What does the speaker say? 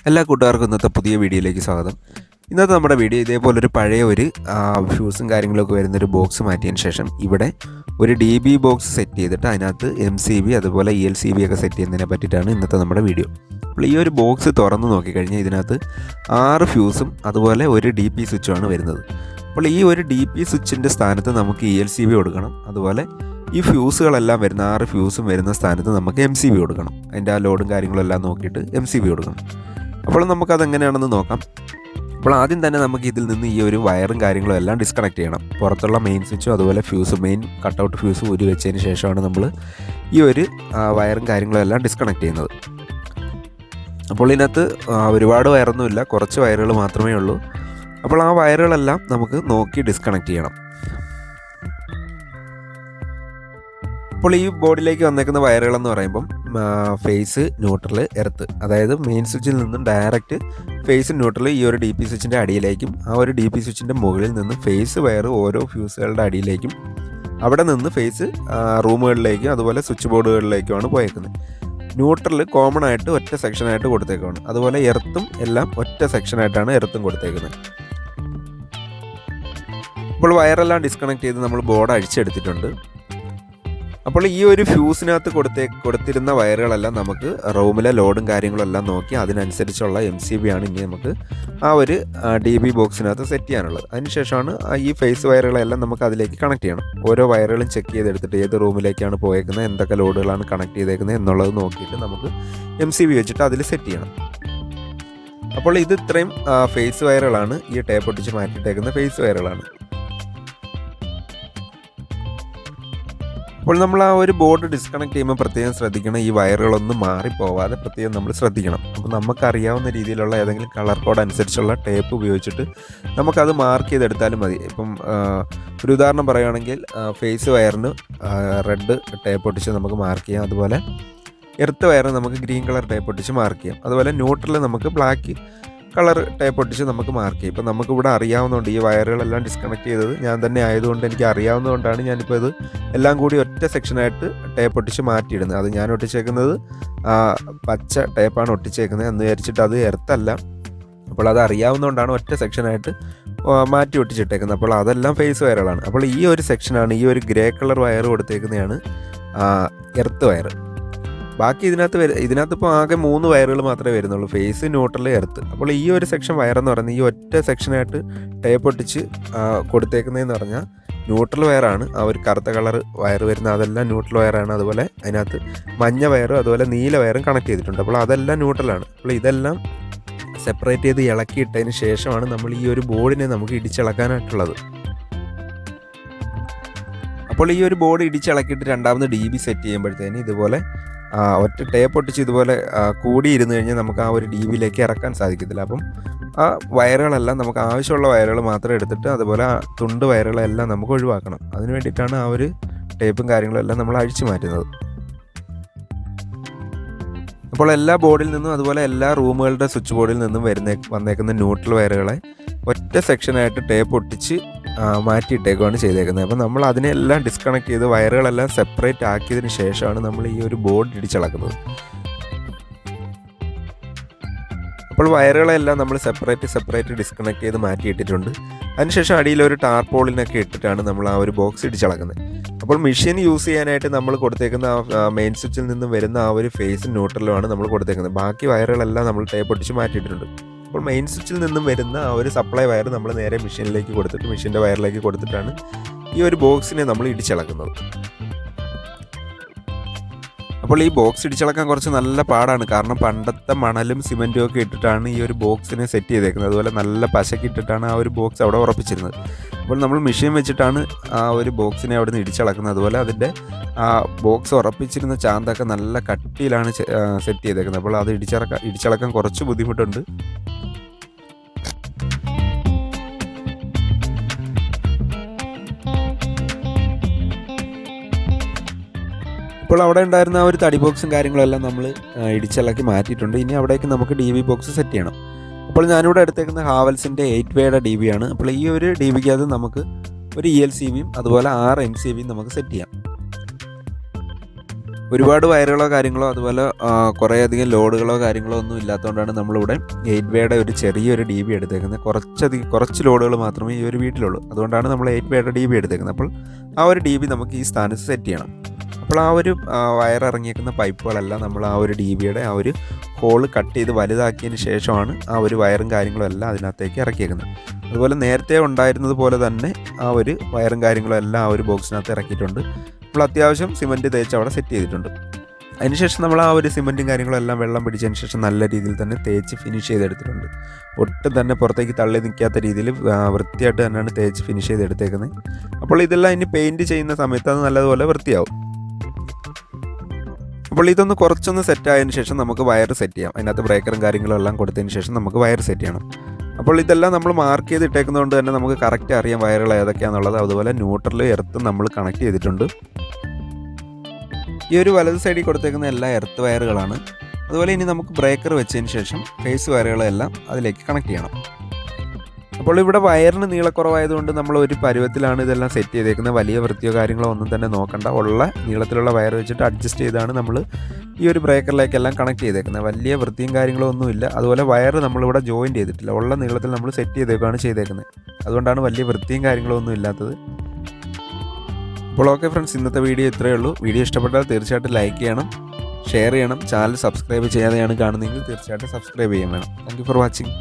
എല്ലാ കൂട്ടുകാർക്കും ഇന്നത്തെ പുതിയ വീഡിയോയിലേക്ക് സ്വാഗതം. ഇന്നത്തെ നമ്മുടെ വീഡിയോ ഇതേപോലൊരു പഴയ ഒരു ഫ്യൂസും കാര്യങ്ങളൊക്കെ വരുന്നൊരു ബോക്സ് മാറ്റിയതിന് ശേഷം ഇവിടെ ഒരു DB ബോക്സ് സെറ്റ് ചെയ്തിട്ട് അതിനകത്ത് MCB അതുപോലെ ELCB ഒക്കെ സെറ്റ് ചെയ്യുന്നതിനെ പറ്റിയിട്ടാണ് ഇന്നത്തെ നമ്മുടെ വീഡിയോ. അപ്പോൾ ഈ ഒരു ബോക്സ് തുറന്ന് നോക്കിക്കഴിഞ്ഞാൽ ഇതിനകത്ത് 6 ഫ്യൂസും അതുപോലെ ഒരു DP സ്വിച്ചുമാണ് വരുന്നത്. അപ്പോൾ ഈ ഒരു DP സ്വിച്ചിൻ്റെ സ്ഥാനത്ത് നമുക്ക് ELCB കൊടുക്കണം. അതുപോലെ ഈ ഫ്യൂസുകളെല്ലാം വരുന്ന 6 ഫ്യൂസും വരുന്ന സ്ഥാനത്ത് നമുക്ക് MCB കൊടുക്കണം. അതിൻ്റെ ആ ലോഡും കാര്യങ്ങളെല്ലാം നോക്കിയിട്ട് MCB കൊടുക്കണം. അപ്പോൾ നമുക്കതെങ്ങനെയാണെന്ന് നോക്കാം. അപ്പോൾ ആദ്യം തന്നെ നമുക്ക് ഇതിൽ നിന്ന് ഈ ഒരു വയറും കാര്യങ്ങളും എല്ലാം ഡിസ്കണക്ട് ചെയ്യണം. പുറത്തുള്ള മെയിൻ സ്വിച്ചും അതുപോലെ ഫ്യൂസ് മെയിൻ കട്ടൗട്ട് ഫ്യൂസ് ഊരി വെച്ചതിന് ശേഷമാണ് നമ്മൾ ഈ ഒരു വയറും കാര്യങ്ങളും എല്ലാം ഡിസ്കണക്ട് ചെയ്യുന്നത്. അപ്പോൾ ഇതിനകത്ത് ഒരുപാട് വയറൊന്നുമില്ല, കുറച്ച് വയറുകൾ മാത്രമേ ഉള്ളൂ. അപ്പോൾ ആ വയറുകളെല്ലാം നമുക്ക് നോക്കി ഡിസ്കണക്ട് ചെയ്യണം. അപ്പോൾ ഈ ബോർഡിലേക്ക് വന്നേക്കുന്ന വയറുകളെന്ന് പറയുമ്പം ഫേസ്, ന്യൂട്രൽ, എർത്ത്, അതായത് മെയിൻ സ്വിച്ചിൽ നിന്നും ഡയറക്റ്റ് ഫേസ്, ന്യൂട്രൽ ഈ ഒരു DP സ്വിച്ചിൻ്റെ അടിയിലേക്കും ആ ഒരു DP സ്വിച്ചിൻ്റെ മുകളിൽ നിന്ന് ഫേസ് വയർ ഓരോ ഫ്യൂസുകളുടെ അടിയിലേക്കും അവിടെ നിന്ന് ഫേസ് റൂമുകളിലേക്കും അതുപോലെ സ്വിച്ച് ബോർഡുകളിലേക്കുമാണ് പോയേക്കുന്നത്. ന്യൂട്രൽ കോമൺ ആയിട്ട് ഒറ്റ സെക്ഷനായിട്ട് കൊടുത്തേക്കാണ്. അതുപോലെ എർത്തും എല്ലാം ഒറ്റ സെക്ഷനായിട്ടാണ് എർത്തും കൊടുത്തേക്കുന്നത്. ഇപ്പോൾ വയറെല്ലാം ഡിസ്കണക്ട് ചെയ്ത് നമ്മൾ ബോർഡ് അഴിച്ചെടുത്തിട്ടുണ്ട്. അപ്പോൾ ഈ ഒരു ഫ്യൂസിനകത്ത് കൊടുത്തിരുന്ന വയറുകളെല്ലാം നമുക്ക് റൂമിലെ ലോഡും കാര്യങ്ങളെല്ലാം നോക്കി അതിനനുസരിച്ചുള്ള MCB ആണ് ഇനി നമുക്ക് ആ ഒരു DB ബോക്സിനകത്ത് സെറ്റ് ചെയ്യാനുള്ളത്. അതിനുശേഷമാണ് ഈ ഫേസ് വയറുകളെല്ലാം നമുക്ക് അതിലേക്ക് കണക്ട് ചെയ്യണം. ഓരോ വയറുകളും ചെക്ക് ചെയ്തെടുത്തിട്ട് ഏത് റൂമിലേക്കാണ് പോയേക്കുന്നത്, എന്തൊക്കെ ലോഡുകളാണ് കണക്ട് ചെയ്തേക്കുന്നത് എന്നുള്ളത് നോക്കിയിട്ട് നമുക്ക് MCB വെച്ചിട്ട് അതിൽ സെറ്റ് ചെയ്യണം. അപ്പോൾ ഇത് ഇത്രയും ഫേസ് വയറുകളാണ്, ഈ ടേപ്പ് ഒട്ടിച്ച് മാറ്റിയിട്ടേക്കുന്ന ഫേസ് വയറുകളാണ്. അപ്പോൾ നമ്മൾ ആ ഒരു ബോർഡ് ഡിസ്കണക്ട് ചെയ്യുമ്പോൾ പ്രത്യേകം ശ്രദ്ധിക്കണം, ഈ വയറുകളൊന്നും മാറിപ്പോവാതെ പ്രത്യേകം നമ്മൾ ശ്രദ്ധിക്കണം. അപ്പോൾ നമുക്കറിയാവുന്ന രീതിയിലുള്ള ഏതെങ്കിലും കളർ കോഡ് അനുസരിച്ചുള്ള ടേപ്പ് ഉപയോഗിച്ചിട്ട് നമുക്കത് മാർക്ക് ചെയ്തെടുത്താലും മതി. ഇപ്പം ഒരു ഉദാഹരണം പറയുകയാണെങ്കിൽ ഫേസ് വയറിന് റെഡ് ടേപ്പ് ഒട്ടിച്ച് നമുക്ക് മാർക്ക് ചെയ്യാം. അതുപോലെ എർത്ത് വയറിന് നമുക്ക് ഗ്രീൻ കളർ ടേപ്പ് ഒട്ടിച്ച് മാർക്ക് ചെയ്യാം. അതുപോലെ ന്യൂട്രൽ നമുക്ക് ബ്ലാക്ക് കളർ ടേപ്പ് ഒട്ടിച്ച് നമുക്ക് മാർക്ക് ചെയ്യും. ഇപ്പം നമുക്കിവിടെ അറിയാവുന്നതുകൊണ്ട് ഈ വയറുകളെല്ലാം ഡിസ്കണക്ട് ചെയ്തത് ഞാൻ തന്നെ ആയതുകൊണ്ട് എനിക്ക് അറിയാവുന്നതുകൊണ്ടാണ് ഞാനിപ്പോൾ ഇത് എല്ലാം കൂടി ഒറ്റ സെക്ഷനായിട്ട് ടേപ്പ് ഒട്ടിച്ച് മാറ്റിയിടുന്നത്. അത് ഞാൻ ഒട്ടിച്ചേക്കുന്നത് പച്ച ടേപ്പാണ് ഒട്ടിച്ചേക്കുന്നത് എന്ന് വിചാരിച്ചിട്ട് അത് എർത്തല്ല. അപ്പോൾ അത് അറിയാവുന്നതുകൊണ്ടാണ് ഒറ്റ സെക്ഷനായിട്ട് മാറ്റി ഒട്ടിച്ചിട്ടേക്കുന്നത്. അപ്പോൾ അതെല്ലാം ഫേസ് വയറുകളാണ്. അപ്പോൾ ഈ ഒരു സെക്ഷനാണ്, ഈ ഒരു ഗ്രേ കളർ വയർ കൊടുത്തേക്കുന്നതാണ് എർത്ത് വയർ. ബാക്കി ഇതിനകത്ത് ഇപ്പോൾ ആകെ 3 വയറുകൾ മാത്രമേ വരുന്നുള്ളൂ, ഫേസ്, ന്യൂട്രൽ, എർത്ത്. അപ്പോൾ ഈ ഒരു സെക്ഷൻ വയറെന്ന് പറയുന്നത് ഈ ഒറ്റ സെക്ഷനായിട്ട് ടേപ്പ് ഒട്ടിച്ച് കൊടുത്തേക്കുന്നതെന്ന് പറഞ്ഞാൽ ന്യൂട്രൽ വയറാണ്. ആ ഒരു കറുത്ത കളർ വയർ വരുന്ന അതെല്ലാം ന്യൂട്രൽ വയറാണ്. അതുപോലെ അതിനകത്ത് മഞ്ഞ വയറും അതുപോലെ നീല വയറും കണക്ട് ചെയ്തിട്ടുണ്ട്. അപ്പോൾ അതെല്ലാം ന്യൂട്രലാണ്. അപ്പോൾ ഇതെല്ലാം സെപ്പറേറ്റ് ചെയ്ത് ഇളക്കിയിട്ടതിന് ശേഷമാണ് നമ്മൾ ഈ ഒരു ബോർഡിനെ നമുക്ക് ഇടിച്ചിളക്കാനായിട്ടുള്ളത്. അപ്പോൾ ഈ ഒരു ബോർഡ് ഇടിച്ചിളക്കിയിട്ട് രണ്ടാമത് DB സെറ്റ് ചെയ്യുമ്പോഴത്തേന് ഇതുപോലെ ഒറ്റ ടേപ്പ് ഒട്ടിച്ച് ഇതുപോലെ കൂടിയിരുന്ന് കഴിഞ്ഞാൽ നമുക്ക് ആ ഒരു DBയിലേക്ക് ഇറക്കാൻ സാധിക്കത്തില്ല. അപ്പം ആ വയറുകളെല്ലാം നമുക്ക് ആവശ്യമുള്ള വയറുകൾ മാത്രം എടുത്തിട്ട് അതുപോലെ തുണ്ട് വയറുകളെല്ലാം നമുക്ക് ഒഴിവാക്കണം. അതിന് വേണ്ടിയിട്ടാണ് ആ ഒരു ടേപ്പും കാര്യങ്ങളും എല്ലാം നമ്മൾ അഴിച്ചു മാറ്റുന്നത്. അപ്പോൾ എല്ലാ ബോർഡിൽ നിന്നും അതുപോലെ എല്ലാ റൂമുകളുടെ സ്വിച്ച് ബോർഡിൽ നിന്നും വന്നേക്കുന്ന ന്യൂട്രൽ വയറുകളെ ഒറ്റ സെക്ഷനായിട്ട് ടേപ്പ് ഒട്ടിച്ച് മാറ്റിയിട്ടേക്കുവാണ് ചെയ്തേക്കുന്നത്. അപ്പോൾ നമ്മൾ അതിനെല്ലാം ഡിസ്കണക്ട് ചെയ്ത് വയറുകളെല്ലാം സെപ്പറേറ്റ് ആക്കിയതിന് ശേഷമാണ് നമ്മൾ ഈ ഒരു ബോർഡ് ഇടിച്ചിളക്കുന്നത്. അപ്പോൾ വയറുകളെല്ലാം നമ്മൾ സെപ്പറേറ്റ് ഡിസ്കണക്ട് ചെയ്ത് മാറ്റിയിട്ടിട്ടുണ്ട്. അതിനുശേഷം അടിയിലൊരു ടാർപോളിനൊക്കെ ഇട്ടിട്ടാണ് നമ്മൾ ആ ഒരു ബോക്സ് ഇടിച്ചിളക്കുന്നത്. അപ്പോൾ മെഷീൻ യൂസ് ചെയ്യാനായിട്ട് നമ്മൾ കൊടുത്തേക്കുന്ന മെയിൻ സ്വിച്ചിൽ നിന്നും വരുന്ന ആ ഒരു ഫേസും ന്യൂട്രലുമാണ് നമ്മൾ കൊടുത്തേക്കുന്നത്. ബാക്കി വയറുകളെല്ലാം നമ്മൾ ടേപ്പ് ഒട്ടിച്ച് മാറ്റിയിട്ടുണ്ട്. അപ്പോൾ മെയിൻ സ്വിച്ചിൽ നിന്നും വരുന്ന ആ ഒരു സപ്ലൈ വയർ നമ്മൾ നേരെ മെഷീനിലേക്ക് കൊടുത്തിട്ട് മെഷീൻ്റെ വയറിലേക്ക് കൊടുത്തിട്ടാണ് ഈ ഒരു ബോക്സിനെ നമ്മൾ ഇടിച്ചിളക്കുന്നത്. അപ്പോൾ ഈ ബോക്സ് ഇടിച്ചിളക്കാൻ കുറച്ച് നല്ല പാടാണ്. കാരണം പണ്ടത്തെ മണലും സിമൻറ്റും ഒക്കെ ഇട്ടിട്ടാണ് ഈ ഒരു ബോക്സിനെ സെറ്റ് ചെയ്തേക്കുന്നത്. അതുപോലെ നല്ല പശക്ക് ഇട്ടിട്ടാണ് ആ ഒരു ബോക്സ് അവിടെ ഉറപ്പിച്ചിരുന്നത്. അപ്പോൾ നമ്മൾ മെഷീൻ വെച്ചിട്ടാണ് ആ ഒരു ബോക്സിനെ അവിടെ നിന്ന് ഇടിച്ചിളക്കുന്നത്. അതുപോലെ അതിൻ്റെ ആ ബോക്സ് ഉറപ്പിച്ചിരുന്ന ചാന്തൊക്കെ നല്ല കട്ടിയിലാണ് സെറ്റ് ചെയ്തേക്കുന്നത്. അപ്പോൾ അത് ഇടിച്ചിളക്കാൻ കുറച്ച് ബുദ്ധിമുട്ടുണ്ട്. ഇപ്പോൾ അവിടെ ഉണ്ടായിരുന്ന ആ ഒരു തടി ബോക്സും കാര്യങ്ങളെല്ലാം നമ്മൾ ഇടിച്ചിളക്കി മാറ്റിയിട്ടുണ്ട്. ഇനി അവിടേക്ക് നമുക്ക് DB ബോക്സ് സെറ്റ് ചെയ്യണം. അപ്പോൾ ഞാനിവിടെ എടുത്തേക്കുന്ന ഹാവൽസിൻ്റെ 8 DB ആണ്. അപ്പോൾ ഈ ഒരു DBക്കകത്ത് നമുക്ക് ഒരു ELCBയും അതുപോലെ 6 MCBയും നമുക്ക് സെറ്റ് ചെയ്യാം. ഒരുപാട് വയറുകളോ കാര്യങ്ങളോ അതുപോലെ കുറേയധികം ലോഡുകളോ കാര്യങ്ങളോ ഒന്നും ഇല്ലാത്തതുകൊണ്ടാണ് നമ്മളിവിടെ 8 വേയുടെ ഒരു ചെറിയൊരു DB എടുത്തേക്കുന്നത്. കുറച്ച് ലോഡുകൾ മാത്രമേ ഈ ഒരു വീട്ടിലുള്ളൂ. അതുകൊണ്ടാണ് നമ്മൾ 8 വേയുടെ DB എടുത്തേക്കുന്നത്. അപ്പോൾ ആ ഒരു DB നമുക്ക് ഈ സ്ഥാനത്ത് സെറ്റ് ചെയ്യണം. അപ്പോൾ ആ ഒരു വയർ ഇറങ്ങിയേക്കുന്ന പൈപ്പുകളെല്ലാം നമ്മൾ ആ ഒരു DBയുടെ ആ ഒരു ഹോൾ കട്ട് ചെയ്ത് വലുതാക്കിയതിന് ശേഷമാണ് ആ ഒരു വയറും കാര്യങ്ങളും എല്ലാം അതിനകത്തേക്ക് ഇറക്കിയേക്കുന്നത്. അതുപോലെ നേരത്തെ ഉണ്ടായിരുന്നത് പോലെ തന്നെ ആ ഒരു വയറും കാര്യങ്ങളും എല്ലാം ആ ഒരു ബോക്സിനകത്ത് ഇറക്കിയിട്ടുണ്ട്. നമ്മൾ അത്യാവശ്യം സിമൻറ്റ് തേച്ച് അവിടെ സെറ്റ് ചെയ്തിട്ടുണ്ട്. അതിനുശേഷം നമ്മൾ ആ ഒരു സിമൻറ്റും കാര്യങ്ങളും എല്ലാം വെള്ളം പിടിച്ചതിന് ശേഷം നല്ല രീതിയിൽ തന്നെ തേച്ച് ഫിനിഷ് ചെയ്തെടുത്തിട്ടുണ്ട്. ഒട്ടും തന്നെ പുറത്തേക്ക് തള്ളി നിൽക്കാത്ത രീതിയിൽ വൃത്തിയായിട്ട് തന്നെയാണ് തേച്ച് ഫിനിഷ് ചെയ്തെടുത്തേക്കുന്നത്. അപ്പോൾ ഇതെല്ലാം ഇനി പെയിൻറ്റ് ചെയ്യുന്ന സമയത്ത് അത് നല്ലതുപോലെ വൃത്തിയാവും. അപ്പോൾ ഇതൊന്ന് കുറച്ചൊന്ന് സെറ്റായതിന് ശേഷം നമുക്ക് വയർ സെറ്റ് ചെയ്യാം. അതിനകത്ത് ബ്രേക്കറും കാര്യങ്ങളും എല്ലാം കൊടുത്തതിന് ശേഷം നമുക്ക് വയർ സെറ്റ് ചെയ്യണം. അപ്പോൾ ഇതെല്ലാം നമ്മൾ മാർക്ക് ചെയ്ത് ഇട്ടേക്കുന്നതുകൊണ്ട് തന്നെ നമുക്ക് കറക്റ്റ് അറിയാം വയറുകൾ ഏതൊക്കെയാണെന്നുള്ളത്. അതുപോലെ ന്യൂട്രലും എർത്തും നമ്മൾ കണക്ട് ചെയ്തിട്ടുണ്ട്. ഈ ഒരു വലത് സൈഡിൽ കൊടുത്തേക്കുന്ന എല്ലാ എർത്ത് വയറുകളാണ്. അതുപോലെ ഇനി നമുക്ക് ബ്രേക്കർ വെച്ചതിന് ശേഷം ഫേസ് വയറുകളെല്ലാം അതിലേക്ക് കണക്ട് ചെയ്യണം. അപ്പോൾ ഇവിടെ വയറിന് നീളക്കുറവായതുകൊണ്ട് നമ്മൾ ഒരു പരുവത്തിലാണ് ഇതെല്ലാം സെറ്റ് ചെയ്തേക്കുന്നത്. വലിയ വൃത്തിയോ കാര്യങ്ങളോ ഒന്നും തന്നെ നോക്കണ്ട. ഉള്ള നീളത്തിലുള്ള വയർ വെച്ചിട്ട് അഡ്ജസ്റ്റ് ചെയ്താണ് നമ്മൾ ഈ ഒരു ബ്രേക്കറിലേക്കെല്ലാം കണക്ട് ചെയ്തേക്കുന്നത്. വലിയ വൃത്തിയും കാര്യങ്ങളോ ഒന്നുമില്ല. അതുപോലെ വയർ നമ്മളിവിടെ ജോയിൻറ്റ് ചെയ്തിട്ടില്ല. ഉള്ള നീളത്തിൽ നമ്മൾ സെറ്റ് ചെയ്തേക്കുകയാണ് ചെയ്തേക്കുന്നത്. അതുകൊണ്ടാണ് വലിയ വൃത്തിയും കാര്യങ്ങളോ ഒന്നും ഇല്ലാത്തത്. അപ്പോൾ ഓക്കെ ഫ്രണ്ട്സ്, ഇന്നത്തെ വീഡിയോ ഇത്രയേ ഉള്ളൂ. വീഡിയോ ഇഷ്ടപ്പെട്ടാൽ തീർച്ചയായിട്ടും ലൈക്ക് ചെയ്യണം, ഷെയർ ചെയ്യണം. ചാനൽ സബ്സ്ക്രൈബ് ചെയ്യാതെയാണ് കാണുന്നതെങ്കിൽ തീർച്ചയായിട്ടും സബ്സ്ക്രൈബ് ചെയ്യാൻ വേണം. Thank you for watching.